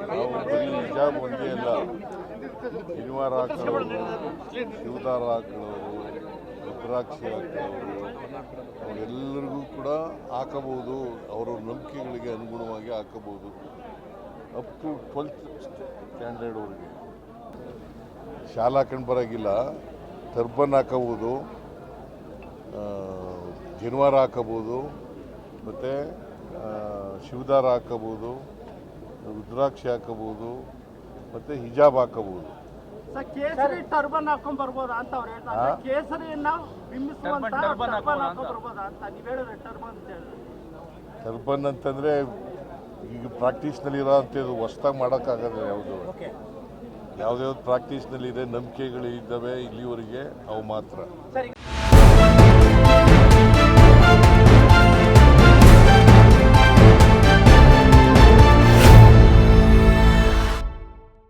ನಾವು ಬರೀ ಹಿಜಾಬ್ ಒಂದೇ ಅಲ್ಲ, ಶನಿವಾರ ಹಾಕೊಳ್ಳೋರು, ಶಿವದಾರ ಹಾಕೊಳ್ಳೋರು, ರುದ್ರಾಕ್ಷಿ ಹಾಕೊಳ್ಳೋರು ಅವರೆಲ್ಲರಿಗೂ ಕೂಡ ಹಾಕಬಹುದು. ಅವರವ್ರ ನಂಬಿಕೆಗಳಿಗೆ ಅನುಗುಣವಾಗಿ ಹಾಕಬಹುದು. ಅಪ್ ಟು 12th ಸ್ಟ್ಯಾಂಡರ್ಡ್ವರೆಗೆ ಶಾಲಾ ಹಾಕೊಂಡು ಬರೋಂಗಿಲ್ಲ. ಟರ್ಬನ್ ಹಾಕೋಬೋದು, ಜನಿವಾರ ಹಾಕೋಬೋದು, ಮತ್ತು ಶಿವದಾರ ಹಾಕೋಬೋದು, ರುದ್ರಾಕ್ಷಿ ಹಾಕೋಬೋದು, ಮತ್ತು ಹಿಜಾಬ್ ಹಾಕೋಬೋದು. ಕೇಸರಿ ಟರ್ಬನ್ ಹಾಕೊಂಡ್ ಬರ್ಬೋದಾ ಅಂತ ಅವ್ರು ಹೇಳ್ತಾರೆ. ಕೇಸರಿಯನ್ನ ಬಿಂಬಿಸುವಂತ ಟರ್ಬನ್ ಹಾಕೊಂಡ್ ಬರ್ಬೋದಾ ಅಂತ ನೀವು ಹೇಳಿದ್ರೆ ಟರ್ಬನ್ ಅಂತ ಹೇಳಿದ್ರೆ. ಟರ್ಬನ್ ಅಂತಂದರೆ ಈಗ ಪ್ರಾಕ್ಟೀಸ್ನಲ್ಲಿ ಇರೋ ಅಂಥದ್ದು ಹೊಸ್ದಾಗಿ ಮಾಡೋಕ್ಕಾಗಲ್ಲ. ಯಾವ್ದು ಪ್ರಾಕ್ಟೀಸ್ನಲ್ಲಿದೆ, ನಂಬಿಕೆಗಳು ಇದ್ದಾವೆ ಇಲ್ಲಿವರೆಗೆ, ಅವು ಮಾತ್ರ.